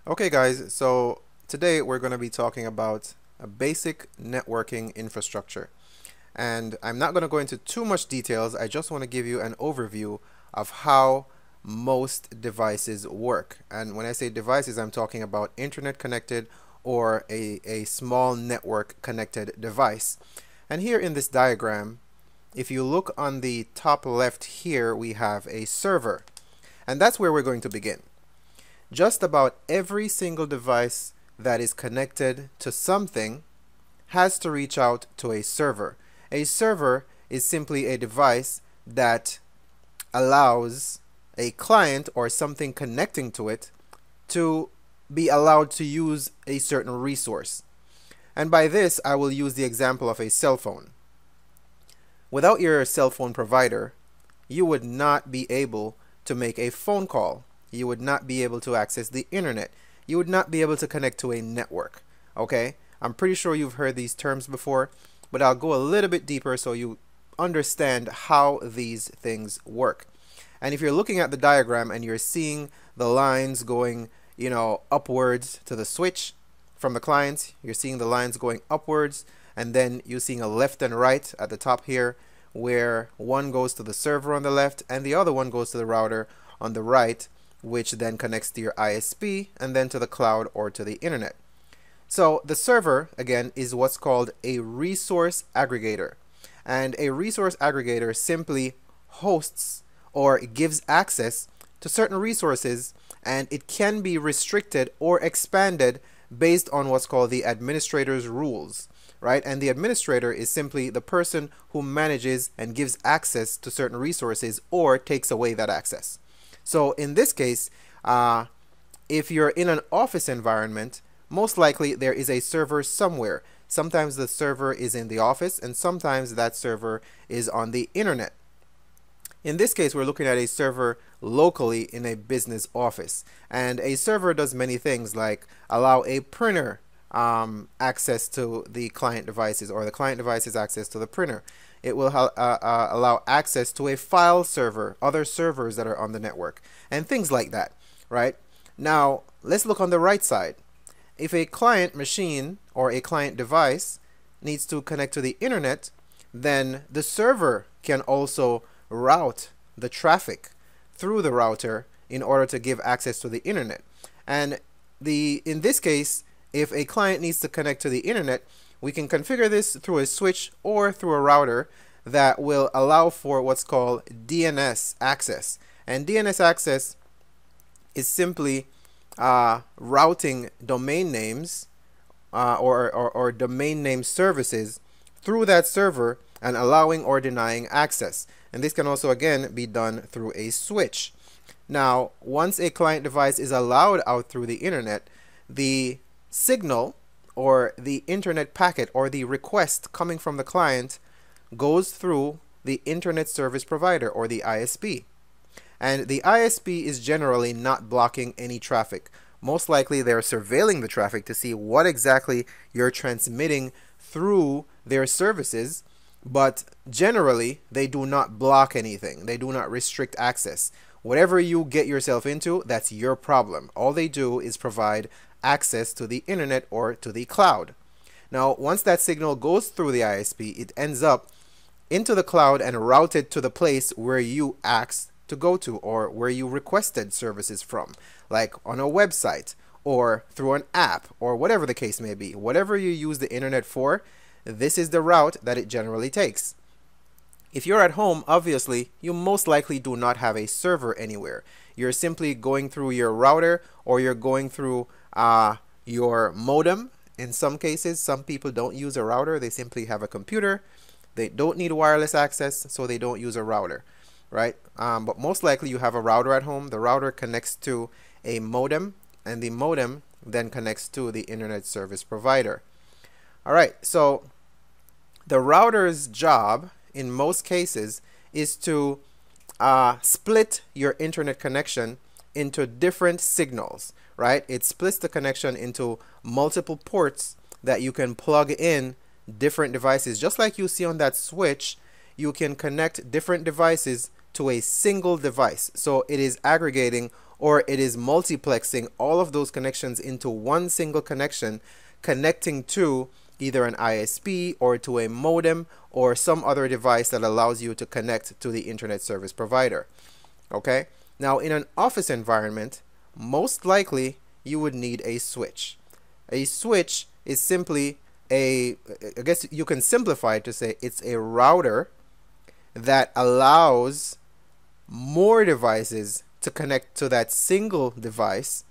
Okay guys, so today we're going to be talking about a basic networking infrastructure. And I'm not going to go into too much details. I just want to give you an overview of how most devices work. And when I say devices, I'm talking about internet connected or a small network connected device. And here in this diagram, if you look on the top left here, we have a server. And that's where we're going to begin. Just about every single device that is connected to something has to reach out to a server. A server is simply a device that allows a client or something connecting to it to be allowed to use a certain resource. And by this, I will use the example of a cell phone. Without your cell phone provider, you would not be able to make a phone call. You would not be able to access the internet. You would not be able to connect to a network. Okay? I'm pretty sure you've heard these terms before, but I'll go a little bit deeper so you understand how these things work. And if you're looking at the diagram and you're seeing the lines going, upwards to the switch from the client, you're seeing the lines going upwards, and then you're seeing a left and right at the top here, where one goes to the server on the left and the other one goes to the router on the right, which then connects to your ISP and then to the cloud or to the internet. So the server, again, is what's called a resource aggregator. And a resource aggregator simply hosts or gives access to certain resources, and it can be restricted or expanded based on what's called the administrator's rules, right? And the administrator is simply the person who manages and gives access to certain resources or takes away that access. So in this case, if you're in an office environment, most likely there is a server somewhere. Sometimes the server is in the office and sometimes that server is on the internet. In this case, we're looking at a server locally in a business office. And a server does many things like allow a printer access to the client devices, or the client devices access to the printer. It will allow access to a file server, other servers that are on the network, and things like that, right? Now, let's look on the right side. If a client machine or a client device needs to connect to the internet, then the server can also route the traffic through the router in order to give access to the internet. And in this case, if a client needs to connect to the internet, we can configure this through a switch or through a router that will allow for what's called DNS access. And DNS access is simply routing domain names or domain name services through that server and allowing or denying access. And this can also, again, be done through a switch. Now, once a client device is allowed out through the internet, the signal or the internet packet or the request coming from the client goes through the internet service provider or the ISP. And the ISP is generally not blocking any traffic. Most likely they're surveilling the traffic to see what exactly you're transmitting through their services, but generally they do not block anything. They do not restrict access. Whatever you get yourself into, that's your problem. All they do is provide access to the internet or to the cloud. Now, once that signal goes through the ISP, it ends up into the cloud and routed to the place where you asked to go to or where you requested services from, like on a website or through an app or whatever the case may be. Whatever you use the internet for, this is the route that it generally takes. If you're at home, obviously, you most likely do not have a server anywhere. You're simply going through your router or you're going through your modem. In some cases, some people don't use a router. They simply have a computer. They don't need wireless access, so they don't use a router, right? But most likely you have a router at home. The router connects to a modem, and the modem then connects to the internet service provider. All right, so the router's job in most cases is to split your internet connection into different signals, right? It splits the connection into multiple ports that you can plug in different devices. Just like you see on that switch, you can connect different devices to a single device. So it is aggregating or it is multiplexing all of those connections into one single connection, connecting to either an ISP or to a modem or some other device that allows you to connect to the internet service provider. Okay? Now, in an office environment, most likely you would need a switch. A switch is simply I guess you can simplify it to say it's a router that allows more devices to connect to that single device.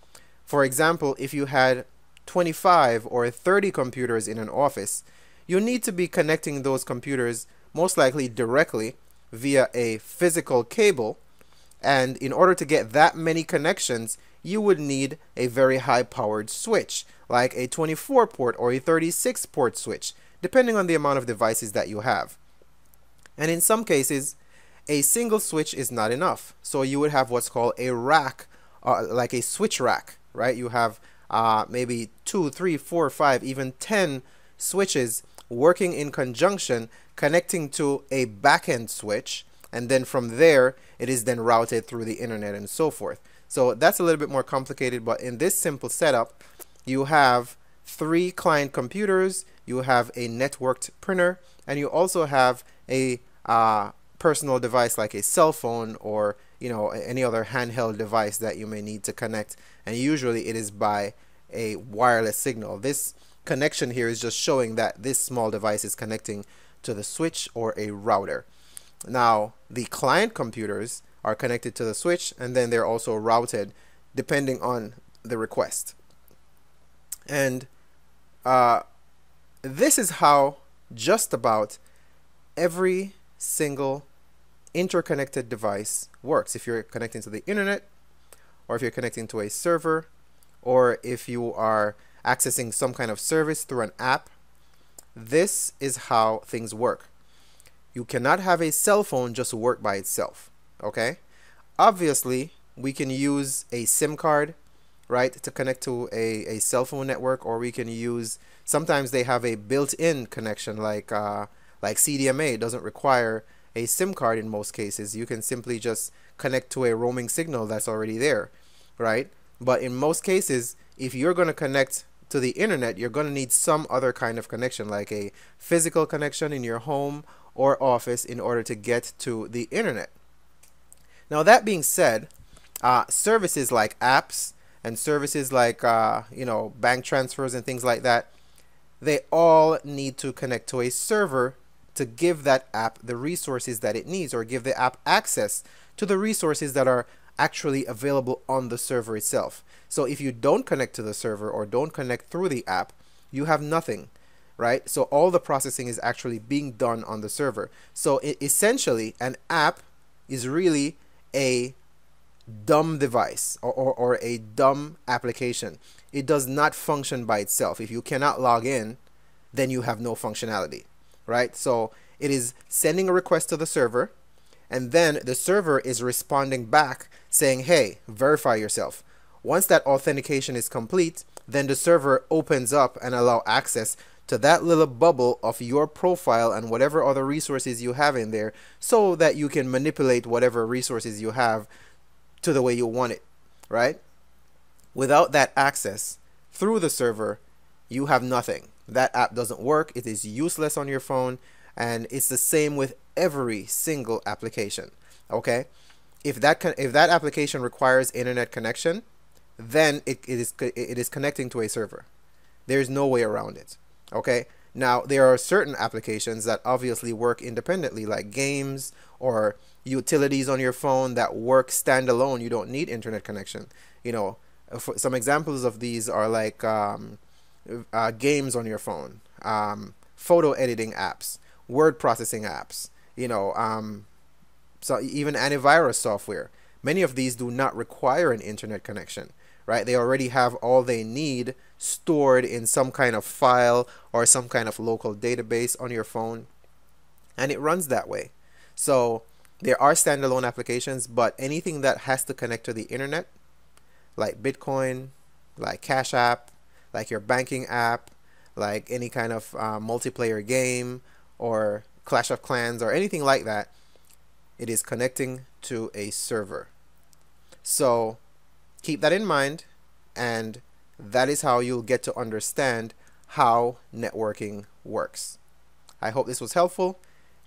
For example, if you had 25 or 30 computers in an office, you need to be connecting those computers most likely directly via a physical cable, and in order to get that many connections, you would need a very high powered switch, like a 24 port or a 36 port switch, depending on the amount of devices that you have. And in some cases, a single switch is not enough. So you would have what's called a rack, like a switch rack, right? You have maybe 2, 3, 4, 5, even 10 switches working in conjunction, connecting to a backend switch, and then from there it is then routed through the internet and so forth. So that's a little bit more complicated, but in this simple setup, you have 3 client computers, you have a networked printer, and you also have a personal device like a cell phone or any other handheld device that you may need to connect, and usually it is by a wireless signal. This connection here is just showing that this small device is connecting to the switch or a router. Now, the client computers are connected to the switch, and then they're also routed depending on the request. And this is how just about every single interconnected device works. If you're connecting to the internet, or if you're connecting to a server, or if you are accessing some kind of service through an app, this is how things work. You cannot have a cell phone just work by itself. Okay? Obviously, we can use a SIM card, right, to connect to a cell phone network, or we can use, sometimes they have a built-in connection like CDMA. It doesn't require a SIM card in most cases. You can simply just connect to a roaming signal that's already there, right? But in most cases, if you're going to connect to the internet, you're going to need some other kind of connection, like a physical connection in your home or office in order to get to the internet. Now, that being said, services like apps and services like bank transfers and things like that, they all need to connect to a server to give that app the resources that it needs, or give the app access to the resources that are actually available on the server itself. So if you don't connect to the server or don't connect through the app, you have nothing, right? So all the processing is actually being done on the server. So essentially, an app is really a dumb device or a dumb application. It does not function by itself. If you cannot log in, then you have no functionality, right? So it is sending a request to the server, and then the server is responding back saying, hey, verify yourself. Once that authentication is complete, then the server opens up and allow access to that little bubble of your profile and whatever other resources you have in there, so that you can manipulate whatever resources you have to the way you want it, right? Without that access through the server, you have nothing. That app doesn't work. It is useless on your phone, and it's the same with every single application. Okay, if that application requires internet connection, then it is connecting to a server. There's no way around it. Okay, now there are certain applications that obviously work independently, like games or utilities on your phone that work standalone. You don't need internet connection. Some examples of these are like games on your phone, photo editing apps, word processing apps, so even antivirus software. Many of these do not require an internet connection, right? They already have all they need stored in some kind of file or some kind of local database on your phone, and it runs that way. So there are standalone applications, but anything that has to connect to the internet, like Bitcoin, like Cash App, like your banking app, like any kind of multiplayer game or Clash of Clans or anything like that, it is connecting to a server. So Keep that in mind, and that is how you'll get to understand how networking works. I hope this was helpful.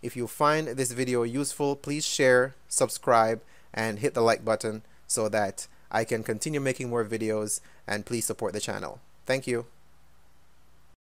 If you find this video useful, please share, subscribe, and hit the like button so that I can continue making more videos, and please support the channel. Thank you.